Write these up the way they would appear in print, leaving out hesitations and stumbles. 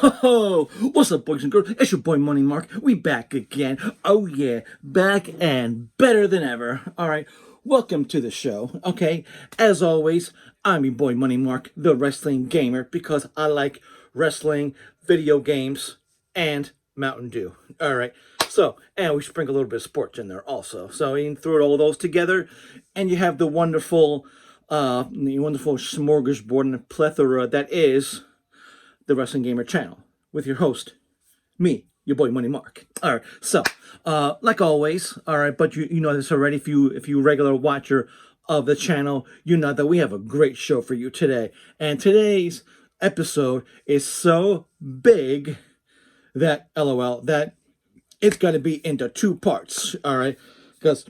Oh, what's up, boys and girls? It's your boy Money Mark. We back again. Oh yeah, back and better than ever. All right, welcome to the show. Okay, as always, I'm your boy Money Mark, the wrestling gamer, because I like wrestling, video games, and Mountain Dew. All right, so and we sprinkle a little bit of sports in there also. So you can throw all those together, and you have the wonderful smorgasbord and plethora that is the Wrestling Gamer channel with your host, me, your boy Money Mark. All right, so like always, all right, but you know this already. If you a regular watcher of the channel, you know that we have a great show for you today, and today's episode is so big that LOL that it's got to be into two parts. All right, because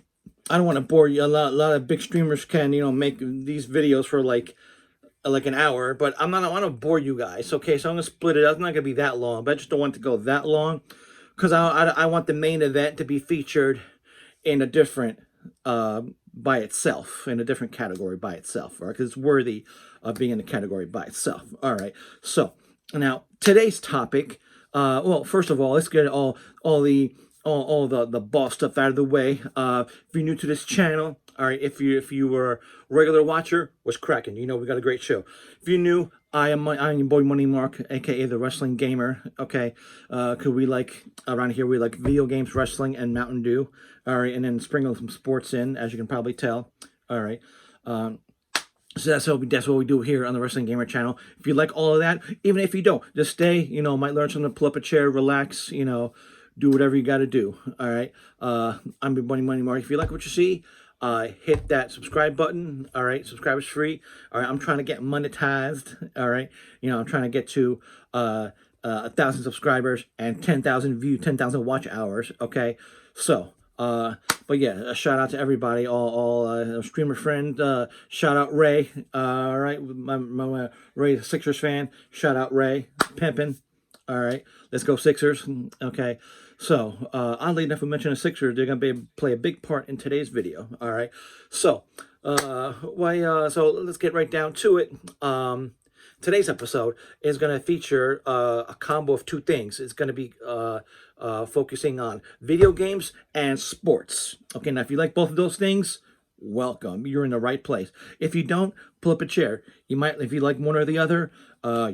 I don't want to bore you. A lot of big streamers can make these videos for like an hour, but I want to bore you guys. Okay, so I'm gonna split it up. It's not gonna be that long, but I just don't want it to go that long because I want the main event to be featured in a different by itself, in a different category by itself, right? Because it's worthy of being in a category by itself. All right. So now today's topic. Well, first of all, let's get all the boss stuff out of the way. If you're new to this channel, all right, if you were a regular watcher, what's cracking? You know we got a great show. If you're new, I'm your boy Money Mark, aka the Wrestling Gamer. Okay, cause we like around here we like video games, wrestling, and Mountain Dew. All right, and then sprinkle some sports in, as you can probably tell. All right. So that's what we do here on the Wrestling Gamer channel. If you like all of that, even if you don't, just stay. Might learn something, pull up a chair, relax. Do whatever you got to do. All right. I'm your buddy Money Mark. If you like what you see, hit that subscribe button. All right. Subscribe is free. All right. I'm trying to get monetized. All right. I'm trying to get to 1,000 subscribers and 10,000 watch hours. Okay. So. But yeah, a shout out to everybody, all streamer friend. Shout out Ray. All right, my Ray Sixers fan. Shout out Ray, pimpin'. All right, let's go Sixers. Okay, so oddly enough, we mentioned the Sixers. They're gonna play a big part in today's video. All right, so so let's get right down to it. Today's episode is going to feature a combo of two things. It's going to be focusing on video games and sports. Okay, now if you like both of those things, welcome. You're in the right place. If you don't, pull up a chair. If you like one or the other,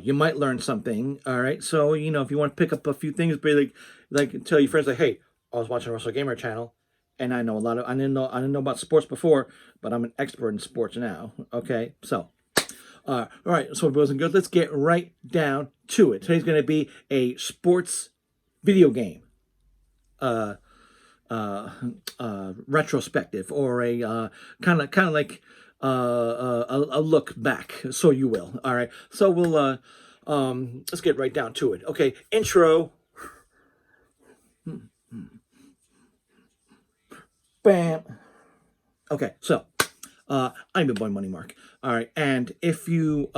you might learn something. All right, so if you want to pick up a few things, be like tell your friends hey, I was watching Wrestle Gamer channel, and I didn't know about sports before, but I'm an expert in sports now. Okay, so. All right, so boys and girls, let's get right down to it. Today's going to be a sports video game retrospective, or a kind of like a look back, so you will. All right, so we'll let's get right down to it. Okay, intro. Bam. Okay, so. I'm your boy Money Mark. All right, and if you're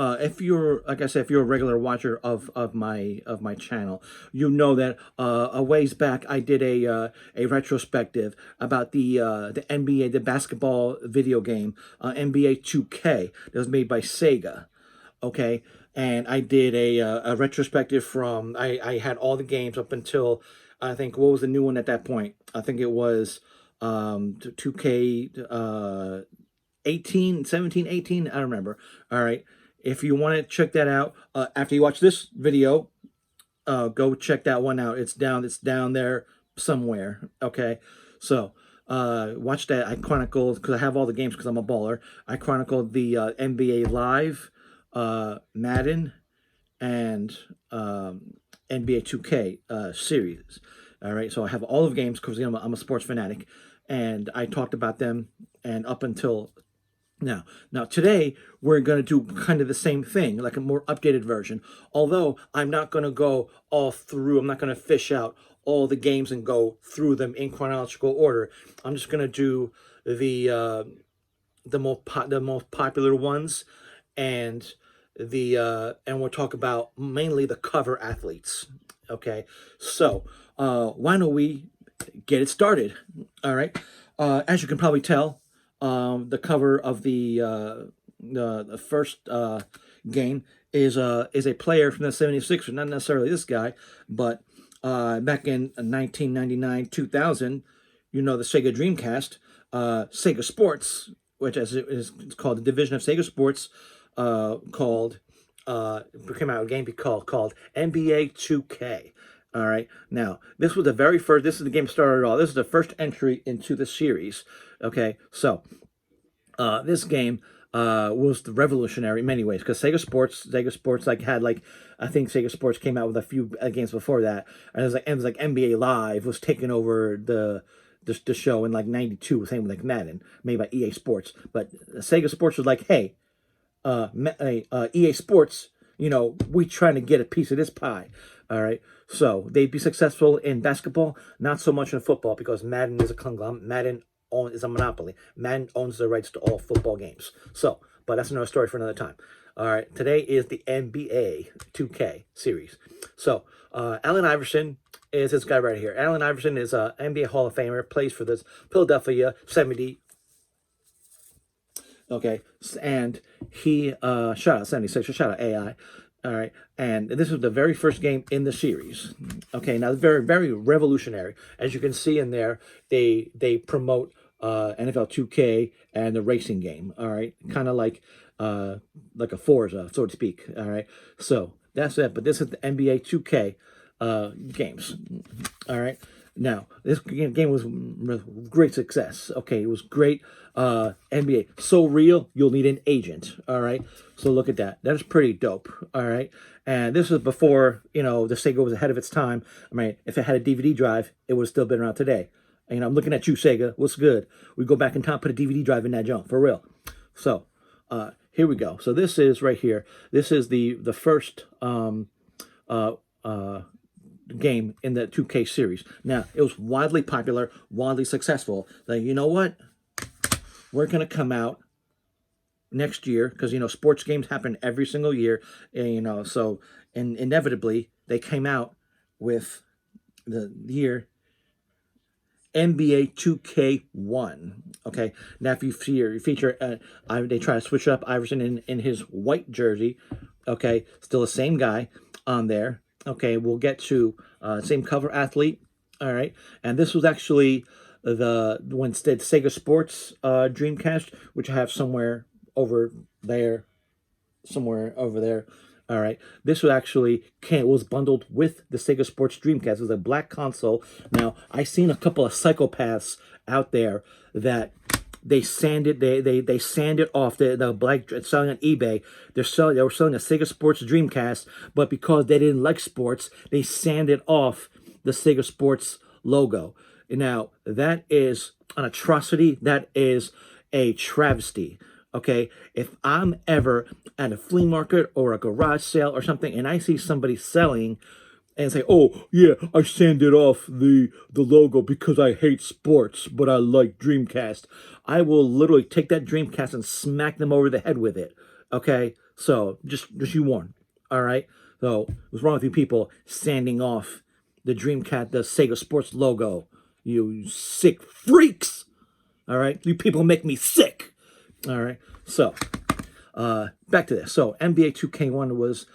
like I said, if you're a regular watcher of my channel, you know that a ways back I did a retrospective about the NBA, the basketball video game, NBA 2K, that was made by Sega. Okay, and I did a retrospective from I had all the games up until I think what was the new one at that point? I think it was 2K 18, 17, 18, I don't remember. All right. If you want to check that out, after you watch this video, go check that one out. It's down there somewhere. Okay. So, watch that. I chronicled, because I have all the games because I'm a baller. I chronicled the NBA Live, Madden, and NBA 2K series. All right. So I have all of the games because I'm a sports fanatic, and I talked about them and up until now today we're going to do kind of the same thing, like a more updated version. Although I'm not going to go all through. I'm not going to fish out all the games and go through them in chronological order. I'm just going to do the most popular ones, and and we'll talk about mainly the cover athletes. Okay, so why don't we get it started? All right, as you can probably tell. The cover of the first game is a player from the 76ers, not necessarily this guy, but back in 1999, 2000, the Sega Dreamcast, Sega Sports, which as it is it's called the division of Sega Sports, called came out a game called NBA 2K. All right. Now, this was the very first. This is the game started it all. This is the first entry into the series. Okay. So, this game was revolutionary in many ways because Sega Sports like had like I think Sega Sports came out with a few games before that, and it was like NBA Live was taking over the show in like '92, same with like Madden, made by EA Sports. But Sega Sports was like, hey, EA Sports, we trying to get a piece of this pie. All right. So they'd be successful in basketball, not so much in football because Madden is a conglomerate. Madden is a monopoly. Madden owns the rights to all football games. So, but that's another story for another time. All right. Today is the NBA 2K series. So, Allen Iverson is this guy right here. Allen Iverson is an NBA Hall of Famer, plays for this Philadelphia 70. Okay, and he shout out 76, shout out AI. All right, and this was the very first game in the series. Okay, now very very revolutionary. As you can see in there, they promote NFL 2K and the racing game. All right, kind of like a Forza, so to speak. All right, so that's it. But this is the NBA 2K games. All right. Now, this game was great success. Okay, it was great. NBA, so real, you'll need an agent. All right, so look at that. That is pretty dope. All right, and this was before the Sega was ahead of its time. I mean, if it had a DVD drive, it would have still been around today. And I'm looking at you, Sega. What's good? We go back in time, put a DVD drive in that junk for real. So, here we go. So this is right here. This is the first game in the 2K series. Now, it was widely popular, widely successful. Like, you know what? We're going to come out next year because, sports games happen every single year. And, so and inevitably, they came out with the year NBA 2K1. Okay. Now, if you see your feature, they try to switch up Iverson in his white jersey. Okay. Still the same guy on there. Okay, we'll get to same cover athlete. All right, and this was actually the Sega Sports Dreamcast, which I have somewhere over there. All right, this was bundled with the Sega Sports Dreamcast. It was a black console. Now I seen a couple of psychopaths out there that they sand it. They sand it off. The black selling on eBay. They were selling a Sega Sports Dreamcast, but because they didn't like sports, they sanded off the Sega Sports logo. Now that is an atrocity. That is a travesty. Okay, if I'm ever at a flea market or a garage sale or something, and I see somebody selling and say, "Oh yeah, I sanded off the logo because I hate sports, but I like Dreamcast," I will literally take that Dreamcast and smack them over the head with it. Okay, so just you warn. All right. So what's wrong with you people sanding off the Dreamcast, the Sega Sports logo? You sick freaks. All right, you people make me sick. All right. So back to this. So NBA 2K1 was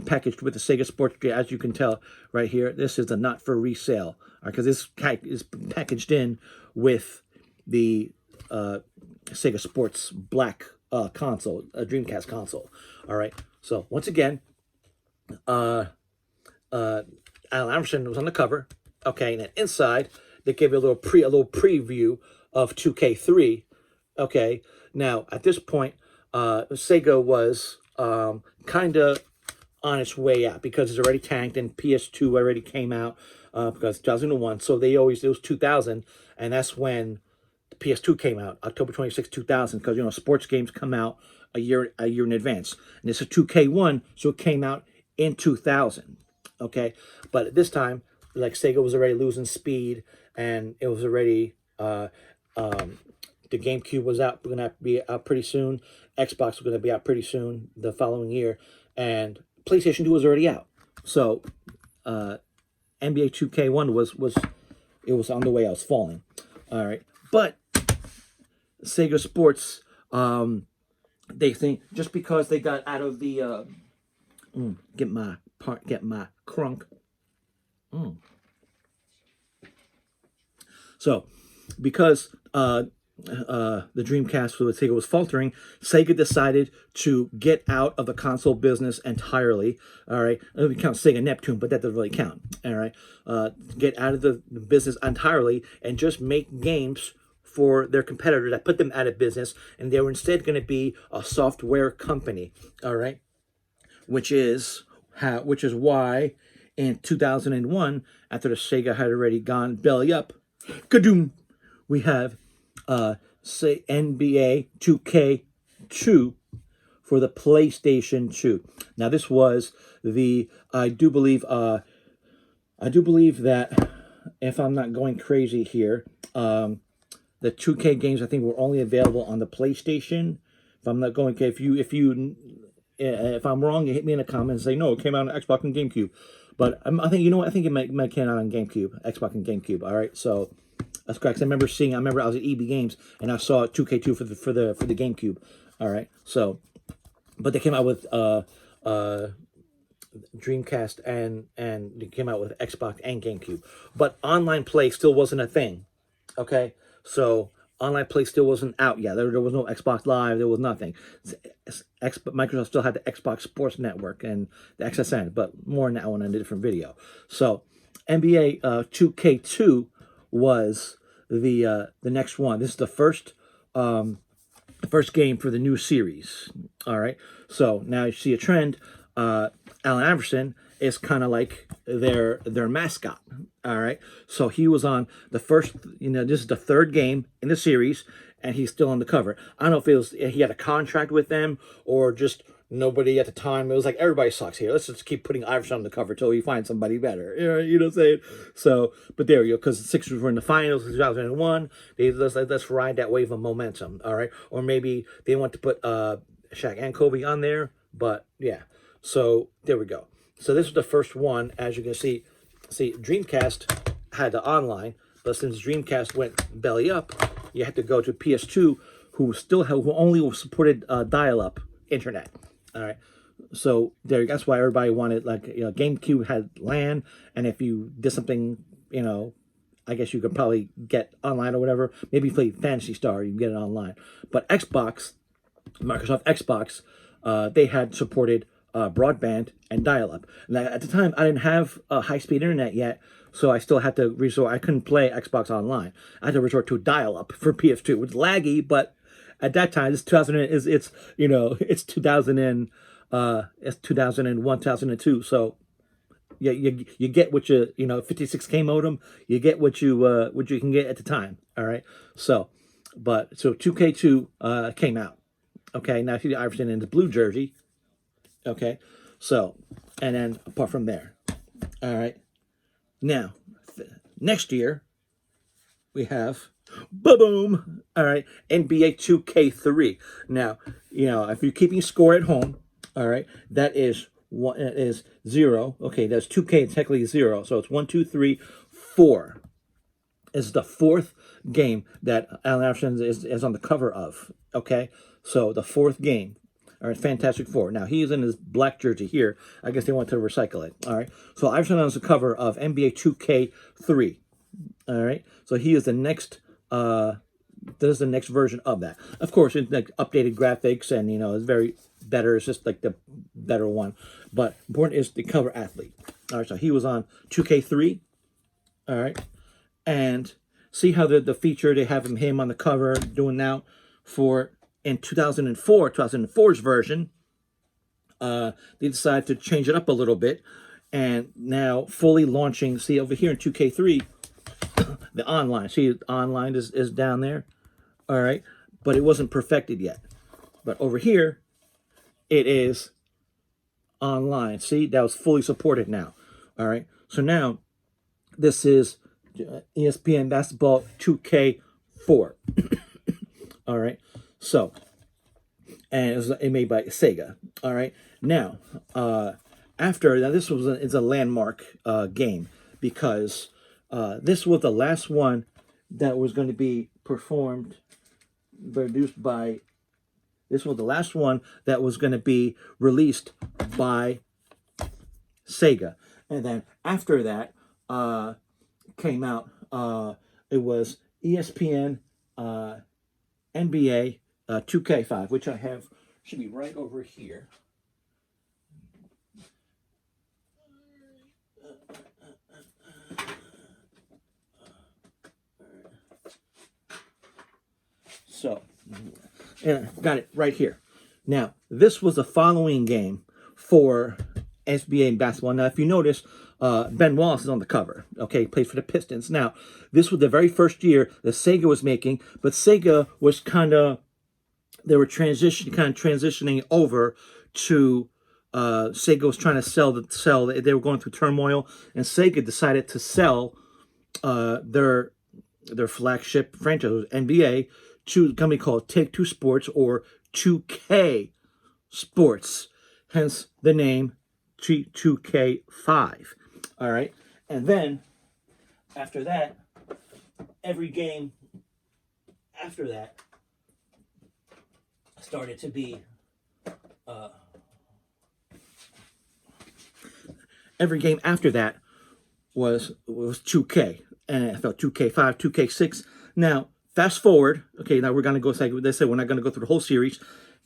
packaged with the Sega Sports, as you can tell right here. This is the not for resale, because this is packaged in with the Sega Sports black console, a Dreamcast console. All right. So once again, Allen Iverson was on the cover. Okay, and then inside they gave you a little preview of 2K3. Okay. Now at this point, Sega was kind of on its way out because it's already tanked and PS2 already came out because 2001. So it was 2000, and that's when the PS2 came out, October 26, 2000. Because sports games come out a year in advance, and this is 2K1, so it came out in 2000. Okay, but at this time, like Sega was already losing speed, and it was already the GameCube was going to be out pretty soon. Xbox was going to be out pretty soon the following year, and PlayStation 2 was already out. So NBA 2K1 was on the way. I was falling. All right, but Sega Sports They think just because they got out of the get my crunk. So because the Dreamcast with Sega was faltering, Sega decided to get out of the console business entirely. All right, we count Sega Neptune, but that doesn't really count. All right, get out of the business entirely and just make games for their competitor that put them out of business, and they were instead going to be a software company. All right, which is why in 2001, after the Sega had already gone belly up, kadoom, we have say NBA 2K2 for the PlayStation 2. Now this was the I do believe that if I'm not going crazy here, the 2K games I think were only available on the PlayStation. If I'm not going, if I'm wrong, you hit me in the comments and say no, it came out on Xbox and GameCube. But I think you know what I think it might came out on GameCube, Xbox and GameCube. All right, so that's correct. I remember I was at EB Games and I saw 2K2 for the GameCube. All right, so but they came out with Dreamcast and they came out with Xbox and GameCube. But online play still wasn't a thing. Okay, so online play still wasn't out yet. There was no Xbox Live. There was nothing. Microsoft still had the Xbox Sports Network and the XSN, but more on that one in a different video. So NBA 2K2 was the next one. This is the first game for the new series. All right. So now you see a trend. Allen Iverson is kind of like their mascot. All right. So he was on the first. This is the third game in the series, and he's still on the cover. I don't know if it was he had a contract with them or just nobody at the time. It was like everybody sucks here. Let's just keep putting Iverson on the cover till we find somebody better. You know what I'm saying? So, but there you go. Because the Sixers were in the finals in 2001. Let's ride that wave of momentum. All right. Or maybe they want to put Shaq and Kobe on there. But yeah. So there we go. So this was the first one, as you can see. See, Dreamcast had the online, but since Dreamcast went belly up, you had to go to PS2, who only supported dial-up internet. All right, so that's why everybody wanted GameCube had LAN, and if you did something, I guess you could probably get online or whatever. Maybe play Phantasy Star, you can get it online. But Microsoft Xbox, they had supported broadband and dial-up. Now, at the time, I didn't have high-speed internet yet, so I still had to resort. I couldn't play Xbox Online. I had to resort to dial-up for PS2. It was laggy, but at that time, it's 2000. It's 2000 and it's 2001, 2002. So you get what 56K modem. You get what you can get at the time. All right. So 2K2 came out. Okay. Now see Iverson in his blue jersey. Okay, so, and then apart from there, all right. Now, next year, we have, boom, all right, NBA 2K3. Now, if you're keeping score at home, all right, that is 0. Okay, that's 2K, technically 0. So it's 1, 2, 3, 4. Is the fourth game that Allen Iverson is on the cover of. Okay, so the fourth game. All right, Fantastic Four. Now, he's in his black jersey here. I guess they want to recycle it. All right. So, Iverson on the cover of NBA 2K3. All right. So, he is the next, this is the next version of that. Of course, it's like updated graphics and, it's very better. It's just like the better one. But important is the cover athlete. All right. So, he was on 2K3. All right. And see how the feature, they have him on the cover doing now for... In 2004's version, they decided to change it up a little bit, and now fully launching. See over here in 2K3, the online. See, online is down there. All right, but it wasn't perfected yet. But over here, it is online. See, that was fully supported now. All right, so now this is ESPN Basketball 2K4. All right. So, and it was made by Sega. All right. Now, this is a landmark game because this was the last one that was going to be produced by This was the last one that was going to be released by Sega. And then after that came out, it was ESPN NBA 2K5, which I have, should be right over here. So, yeah, got it right here. Now, this was the following game for SBA basketball. Now, if you notice, Ben Wallace is on the cover. Okay, plays for the Pistons. Now, this was the very first year that Sega was making, but Sega was they were transitioning over to, Sega was trying to sell. They were going through turmoil, and Sega decided to sell their flagship franchise, NBA, to a company called Take-Two Sports, or 2K Sports, hence the name 2K5. All right, and then after that, every game after that started to be every game after that was 2K, and NFL 2K5, 2K6. Now, fast forward. Okay, now we're gonna go. They said we're not gonna go through the whole series.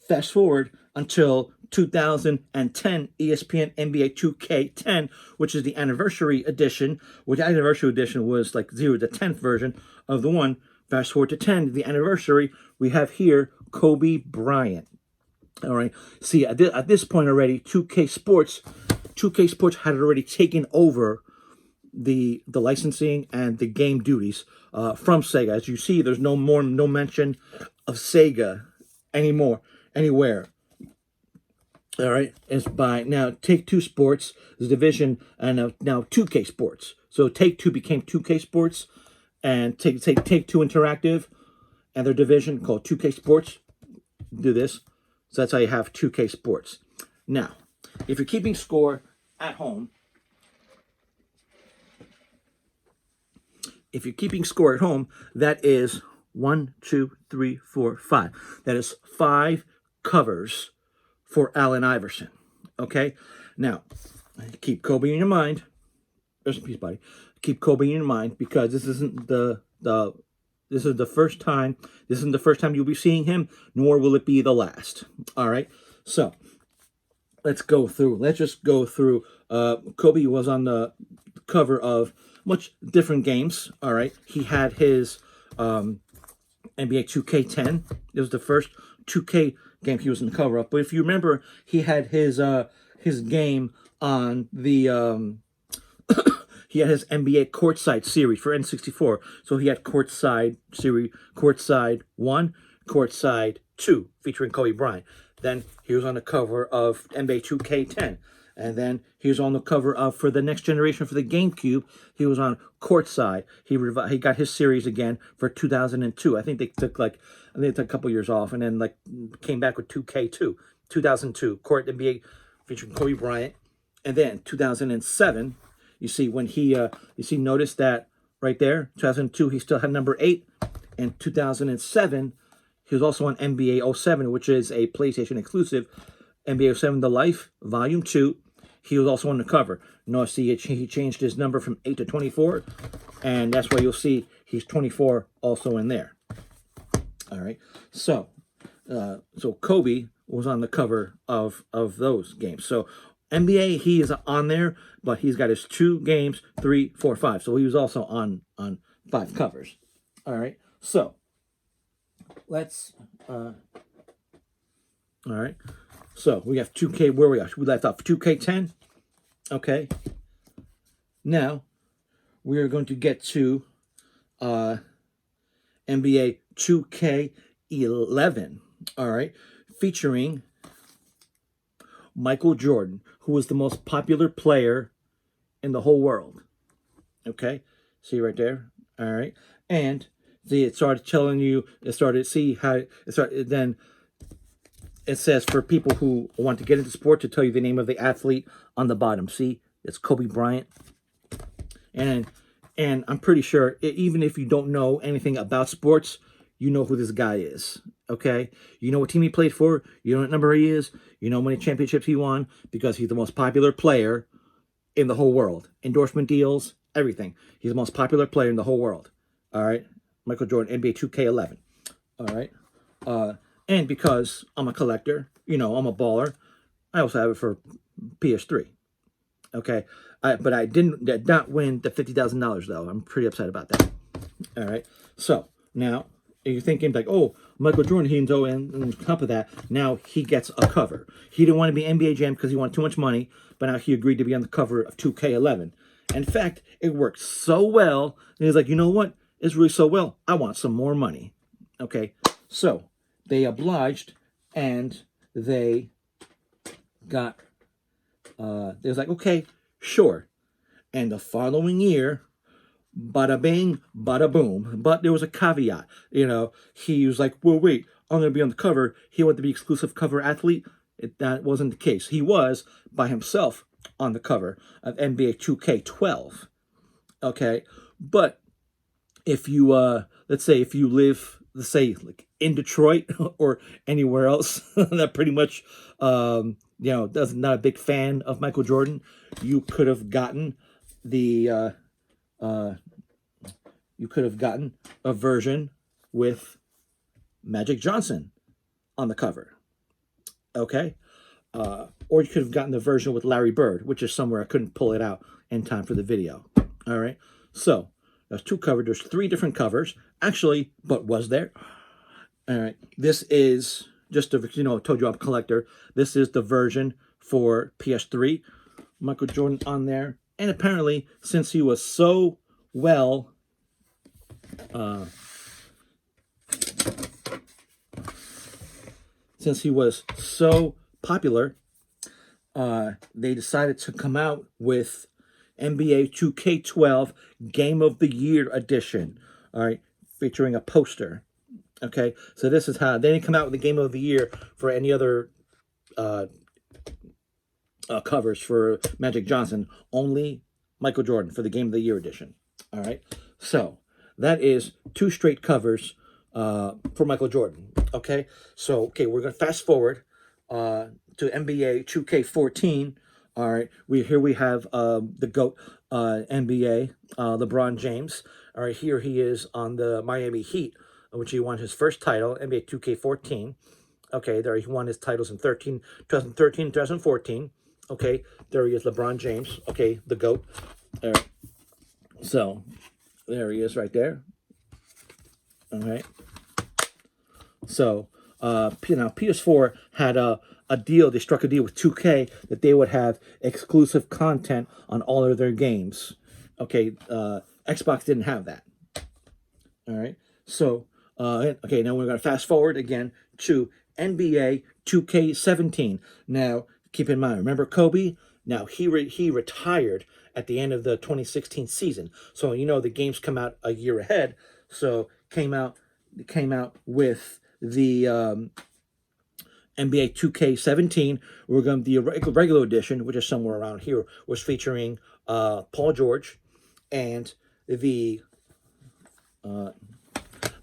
Fast forward until 2010 ESPN NBA 2K10, which is the anniversary edition. Which anniversary edition was like the 10th version of the one. Fast forward to 10, the anniversary. We have here Kobe Bryant. All right. See, at this point already, 2K Sports had already taken over the licensing and the game duties from Sega. As you see, there's no mention of Sega anywhere. All right, it's by now Take-Two Sports, the division, and now 2K Sports. So Take-Two became 2K Sports, and Take-Two Interactive, and their division called 2K Sports do this. So that's how you have 2K Sports. Now, if you're keeping score at home, that is 1, 2, 3, 4, 5. That is 5 covers for Allen Iverson. Okay? Now, keep Kobe in your mind. Rest in peace, buddy. Keep Kobe in your mind, because this isn't the first time you'll be seeing him, nor will it be the last. All right? So, let's just go through. Kobe was on the cover of much different games. All right? He had his NBA 2K10. It was the first 2K game he was in the cover of. But if you remember, he had his game on the he had his NBA Courtside series for N64. So he had Courtside series, Courtside 1, Courtside 2, featuring Kobe Bryant. Then he was on the cover of NBA 2K10. And then he was on the cover of, for the next generation, for the GameCube, he was on Courtside. He got his series again for 2002. I think they took a couple years off, and then came back with 2K2, 2002, Court NBA featuring Kobe Bryant. And then 2007, you see when notice that right there, 2002, he still had number 8. And 2007, he was also on NBA 07, which is a PlayStation exclusive. NBA 07 The Life, Volume 2. He was also on the cover. Notice he changed his number from 8 to 24. And that's why you'll see he's 24 also in there. All right. So Kobe was on the cover of those games. So NBA, he is on there, but he's got his 2 games, 3, 4, 5. So he was also on 5 covers. All right. So let's all right. So we have 2K, where we are. We left off 2K10. Okay. Now we are going to get to NBA 2K11. All right. Featuring Michael Jordan, who was the most popular player in the whole world. Okay. See right there. All right. And see, it started telling you, then it says for people who want to get into sport, to tell you the name of the athlete on the bottom. See, it's Kobe Bryant. And I'm pretty sure, even if you don't know anything about sports, you know who this guy is. Okay? You know what team he played for. You know what number he is. You know how many championships he won because he's the most popular player in the whole world. Endorsement deals, everything. He's the most popular player in the whole world. All right? Michael Jordan, NBA 2K11. All right? And because I'm a collector, I'm a baller, I also have it for PS3. Okay? But I did not win the $50,000, though. I'm pretty upset about that. All right? So, now, you're thinking like, oh, Michael Jordan, he can on top of that, now he gets a cover. He didn't want to be NBA Jam because he wanted too much money, but now he agreed to be on the cover of 2K11. In fact, it worked so well, and he's like, you know what? It's really so well, I want some more money. Okay, so they obliged, and they got, they was like, okay, sure. And the following year, bada bing, bada boom. But there was a caveat. He was like, well, wait, I'm going to be on the cover. He wanted to be exclusive cover athlete. That wasn't the case. He was by himself on the cover of NBA 2K12. Okay. But if you, let's say if you live, let's say like in Detroit or anywhere else that pretty much, does not a big fan of Michael Jordan, you could have gotten the, you could have gotten a version with Magic Johnson on the cover. Okay? Or you could have gotten the version with Larry Bird, which is somewhere I couldn't pull it out in time for the video. All right? So, there's two covers. There's three different covers. Actually, but was there? All right. This is, just to, I told you I'm a collector. This is the version for PS3. Michael Jordan on there. And apparently, since he was so well since he was so popular, they decided to come out with NBA 2K12 Game of the Year edition, all right, featuring a poster. Okay, so this is how they didn't come out with the Game of the Year for any other covers for Magic Johnson, only Michael Jordan for the Game of the Year edition. All right, so that is two straight covers for Michael Jordan. Okay, so we're gonna fast forward to NBA 2K14. All right, we have the GOAT NBA LeBron James. All right, here he is on the Miami Heat, which he won his first title, NBA 2K14. Okay, there he won his titles in 2013, 2014. Okay, there he is, LeBron James. Okay, the GOAT. All right. So there he is right there. All right. So PS4 had a deal. They struck a deal with 2K that they would have exclusive content on all of their games. Okay, Xbox didn't have that. All right. So now we're going to fast forward again to NBA 2K17. Now, keep in mind, remember Kobe? Now, he retired at the end of the 2016 season. So, the games come out a year ahead. So, came out with the NBA 2K17. We're going to the regular edition, which is somewhere around here, was featuring Paul George, and the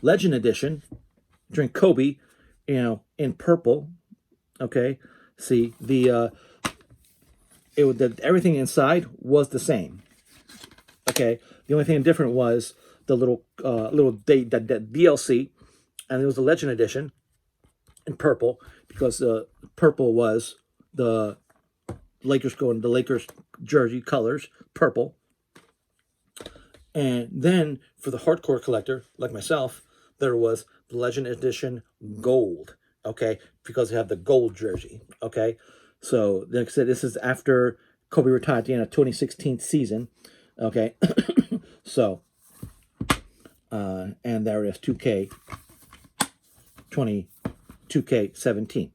Legend Edition, featuring Kobe, in purple. Okay, see everything inside was the same. Okay, the only thing different was the little DLC, and it was the Legend Edition in purple, because purple was the Lakers jersey colors, purple. And then for the hardcore collector like myself, there was the Legend Edition Gold. Okay, because they have the gold jersey. Okay, so like I said, this is after Kobe retired at the end of 2016 season. Okay, so and there is 2K17.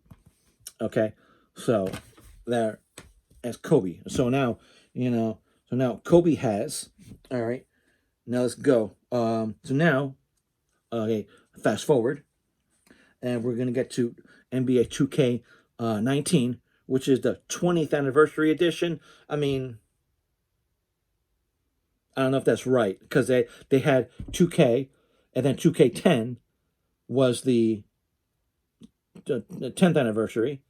Okay, so there as Kobe. So now Kobe has, all right. Now let's go. So now, fast forward, and we're gonna get to NBA 2K19, which is the 20th anniversary edition. I mean, I don't know if that's right, because they had 2K and then 2K10, was the 10th anniversary.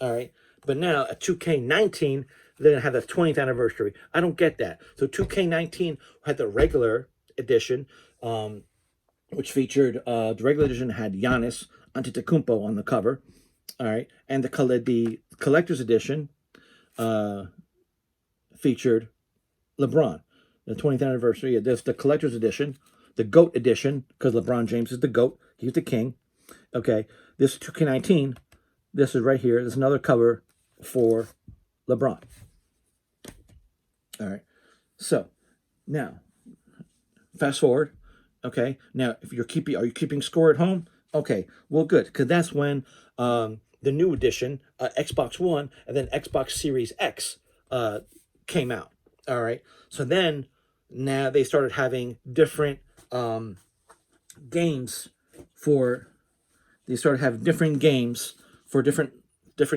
All right. But now at 2K19, they're going to have the 20th anniversary. I don't get that. So 2K19 had the regular edition, which featured the regular edition had Giannis Antetokounmpo on the cover. All right. And the collector's edition featured LeBron. The 20th anniversary. There's the collector's edition, the GOAT edition, because LeBron James is the GOAT. He's the king. Okay. This 2K19, this is right here. There's another cover for LeBron. All right. So now, fast forward. Okay. Now, if are you keeping score at home? Okay. Well, good, because that's when the new edition, Xbox One, and then Xbox Series X came out. All right. So then, now they started having different games for. They started having different games for different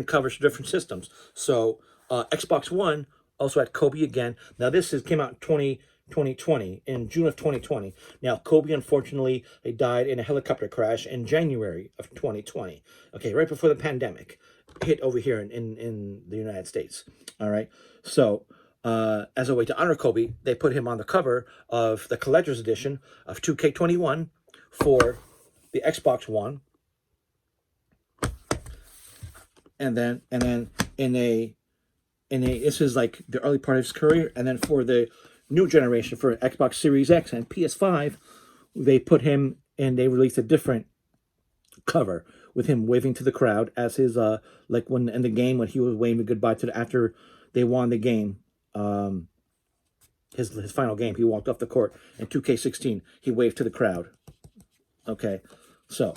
covers for different systems. So Xbox One also had Kobe again. Now this came out in 2020, in June of 2020. Now Kobe, unfortunately, he died in a helicopter crash in January of 2020. Okay, right before the pandemic hit over here in the United States. All right, so as a way to honor Kobe, they put him on the cover of the collector's edition of 2K21 for the Xbox One. And then in a this is like the early part of his career, and then for the new generation for Xbox Series X and PS5, they put him and they released a different cover with him waving to the crowd as his like when in the game when he was waving goodbye to after they won the game, his final game, he walked off the court in 2K16, he waved to the crowd. Okay, so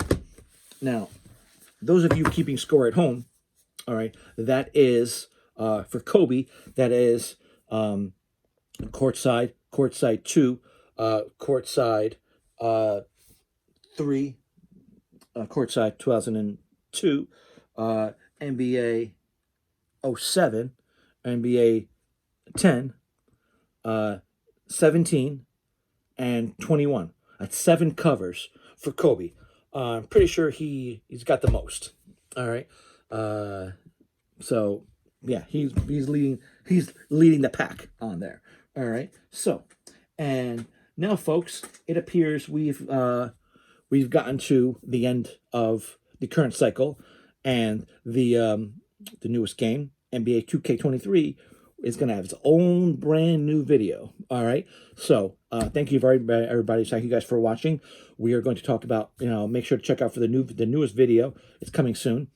now those of you keeping score at home, all right, that is for Kobe. That is courtside 2, courtside 3, courtside 2002, NBA 07, NBA 10, 17, and 21. That's 7 covers for Kobe. I'm pretty sure he's got the most. All right. So yeah, he's leading the pack on there. All right. So, and now, folks, it appears we've gotten to the end of the current cycle, and the newest game, NBA 2K23, is going to have its own brand new video. All right. So thank you everybody. Thank you guys for watching. We are going to talk about, make sure to check out for the newest video. It's coming soon.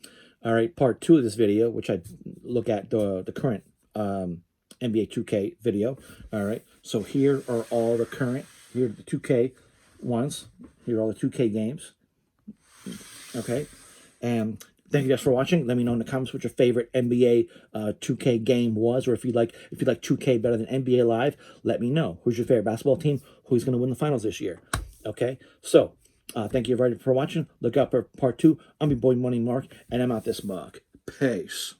All right. Part 2 of this video, which I look at the current NBA 2K video. All right. So here are all the current, here are the 2K ones. Here are all the 2K games. Okay. And thank you guys for watching. Let me know in the comments what your favorite NBA 2K game was, or if you like 2K better than NBA Live, let me know. Who's your favorite basketball team? Who's going to win the finals this year? Okay, so thank you everybody for watching. Look out for part 2. I'm your boy Money Mark, and I'm out this mug. Peace.